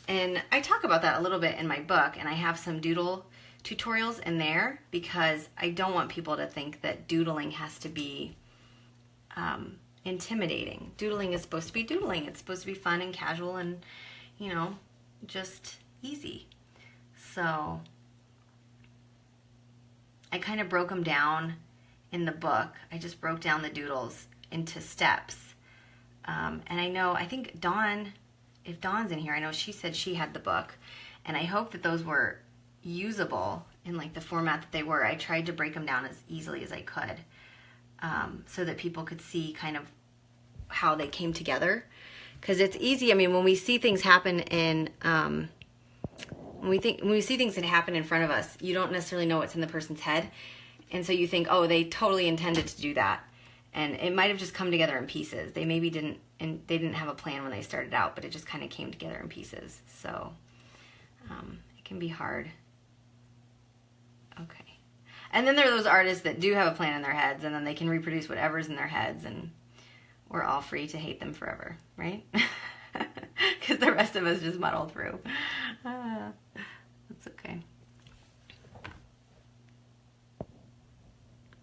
And I talk about that a little bit in my book, and I have some doodle tutorials in there because I don't want people to think that doodling has to be intimidating. Doodling is supposed to be doodling. It's supposed to be fun and casual and, you know, just easy. So I kind of broke them down in the book. I just broke down the doodles into steps. And I think Dawn, if Dawn's in here, I know she said she had the book. And I hope that those were usable in like the format that they were. I tried to break them down as easily as I could so that people could see kind of how they came together. Because it's easy, I mean, when we see things happen in, when we see things that happen in front of us, you don't necessarily know what's in the person's head. And so you think, oh, they totally intended to do that. And it might have just come together in pieces. They maybe didn't, and they didn't have a plan when they started out, but it just kind of came together in pieces. So it can be hard. Okay. And then there are those artists that do have a plan in their heads, and then they can reproduce whatever's in their heads, and we're all free to hate them forever, right? Because the rest of us just muddle through. That's okay.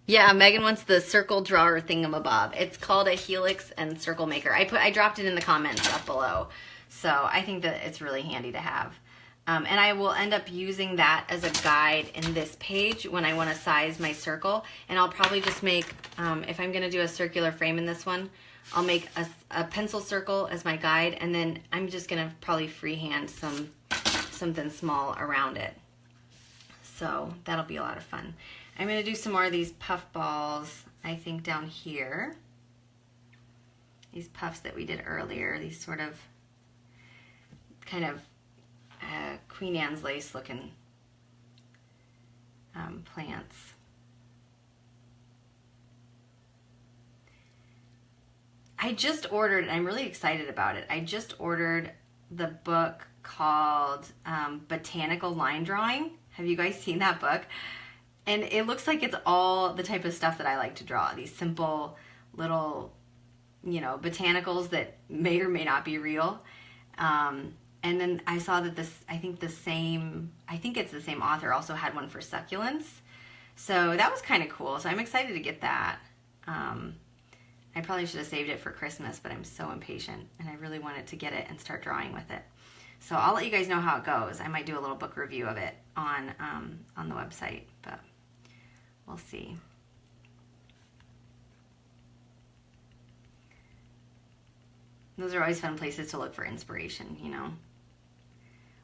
Yeah, Megan wants the circle drawer thingamabob. It's called a helix and circle maker. I dropped it in the comments up below. So I think that it's really handy to have. And I will end up using that as a guide in this page when I want to size my circle. And I'll probably just make, if I'm going to do a circular frame in this one, I'll make a pencil circle as my guide. And then I'm just going to probably freehand something small around it. So that'll be a lot of fun. I'm going to do some more of these puff balls, I think, down here. These puffs that we did earlier, these sort of kind of Queen Anne's lace looking plants. I just ordered, and I'm really excited about it, I just ordered the book called Botanical Line Drawing. Have you guys seen that book? And it looks like it's all the type of stuff that I like to draw. These simple little, you know, botanicals that may or may not be real. And then I saw that this, I think it's the same author also had one for succulents. So that was kind of cool. So I'm excited to get that. I probably should have saved it for Christmas, but I'm so impatient and I really wanted to get it and start drawing with it. So I'll let you guys know how it goes. I might do a little book review of it on the website, but we'll see. Those are always fun places to look for inspiration, you know.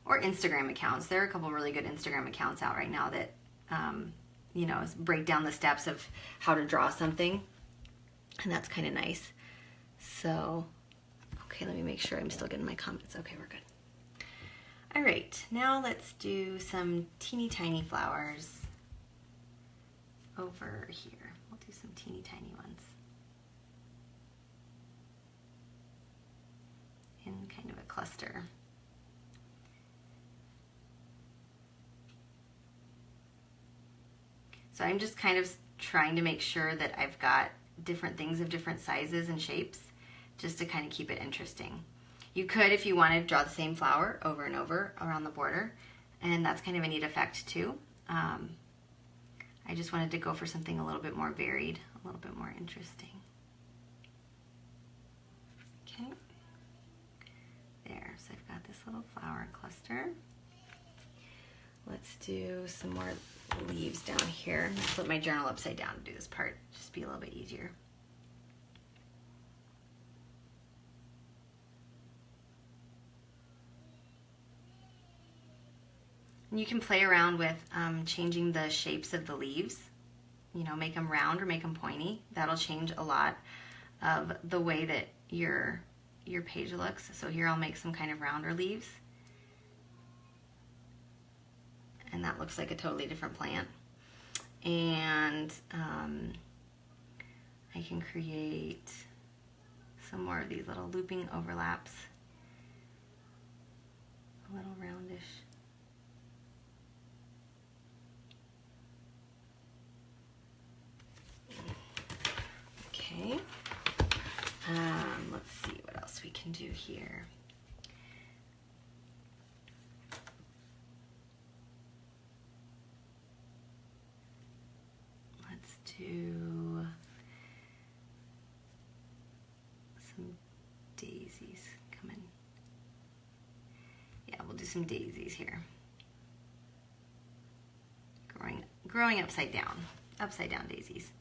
Or Instagram accounts. There are a couple really good Instagram accounts out right now that, you know, break down the steps of how to draw something. And that's kind of nice. So, okay, let me make sure I'm still getting my comments. Okay, we're good. All right, now let's do some teeny tiny flowers over here. We'll do some teeny tiny ones. In kind of a cluster. So I'm just kind of trying to make sure that I've got different things of different sizes and shapes, just to kind of keep it interesting. You could, if you wanted, draw the same flower over and over around the border, and that's kind of a neat effect too. I just wanted to go for something a little bit more varied, a little bit more interesting. Okay. There, so I've got this little flower cluster. Let's do some more leaves down here. I'll flip my journal upside down to do this part, just be a little bit easier. And you can play around with changing the shapes of the leaves. You know, make them round or make them pointy. That'll change a lot of the way that your page looks. So here I'll make some kind of rounder leaves. And that looks like a totally different plant. And I can create some more of these little looping overlaps. A little roundish. Okay. Let's see what else we can do here. Let's do some daisies. Come in. Yeah, we'll do some daisies here. Growing upside down daisies.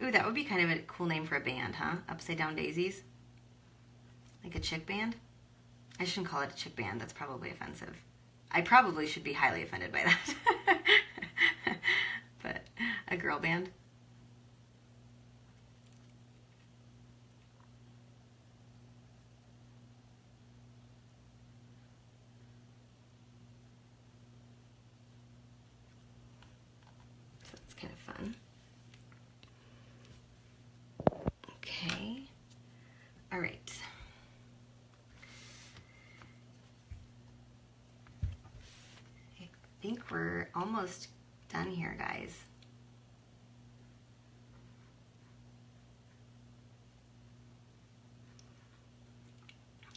Ooh, that would be kind of a cool name for a band, huh? Upside down daisies. Like a chick band? I shouldn't call it a chick band. That's probably offensive. I probably should be highly offended by that. But a girl band. So that's kind of fun. Okay. All right. I think we're almost done here, guys.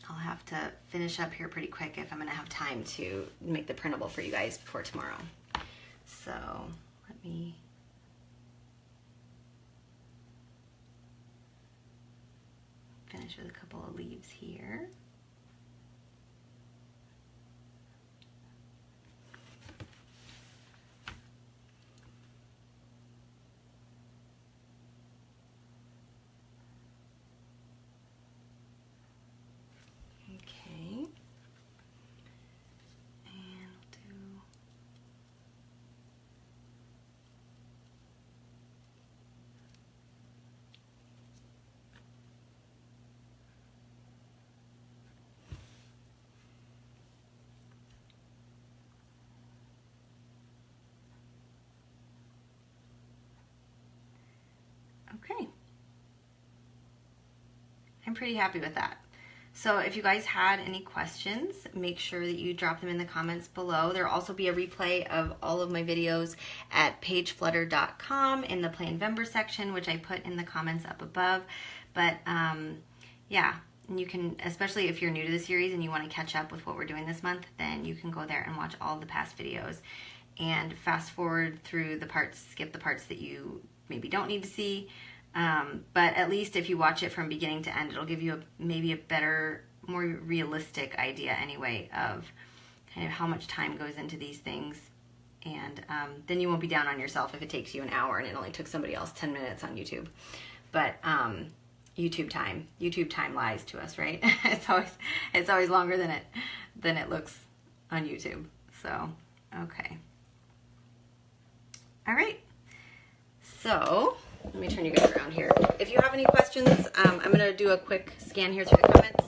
I'll have to finish up here pretty quick if I'm going to have time to make the printable for you guys before tomorrow. So let me finish with a couple of leaves here. Okay. And we'll do okay. I'm pretty happy with that. So if you guys had any questions, make sure that you drop them in the comments below. There'll also be a replay of all of my videos at pageflutter.com in the Planvember section, which I put in the comments up above. But yeah, and you can, especially if you're new to the series and you want to catch up with what we're doing this month, then you can go there and watch all the past videos and fast forward through the parts, skip the parts that you maybe don't need to see. But at least if you watch it from beginning to end, it'll give you maybe a better more realistic idea anyway of kind of how much time goes into these things. And then you won't be down on yourself if it takes you an hour and it only took somebody else 10 minutes on YouTube. But YouTube time lies to us, right? it's always longer than it looks on YouTube. So, okay. All right. So, let me turn you guys around here. If you have any questions, I'm going to do a quick scan here through the comments,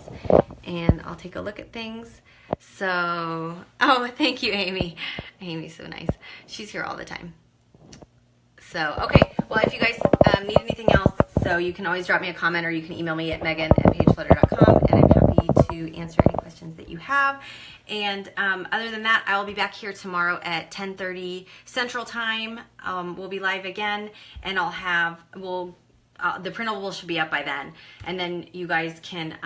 and I'll take a look at things. So, oh, thank you, Amy. Amy's so nice. She's here all the time. So, okay. Well, if you guys need anything else, so you can always drop me a comment, or you can email me at megan@pageflutter.com, and I'm happy to answer any questions that you have. And other than that, I will be back here tomorrow at 10:30 Central Time. We'll be live again, and the printable should be up by then. And then you guys can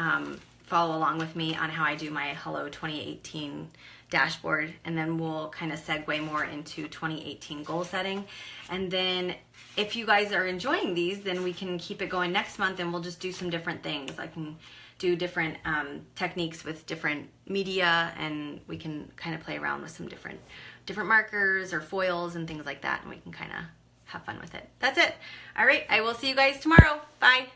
follow along with me on how I do my Hello 2018 dashboard, and then we'll kind of segue more into 2018 goal setting. And then if you guys are enjoying these, then we can keep it going next month, and we'll just do some different things. I can do different techniques with different media, and we can kind of play around with some different markers or foils and things like that, and we can kind of have fun with it. That's it. All right, I will see you guys tomorrow. Bye.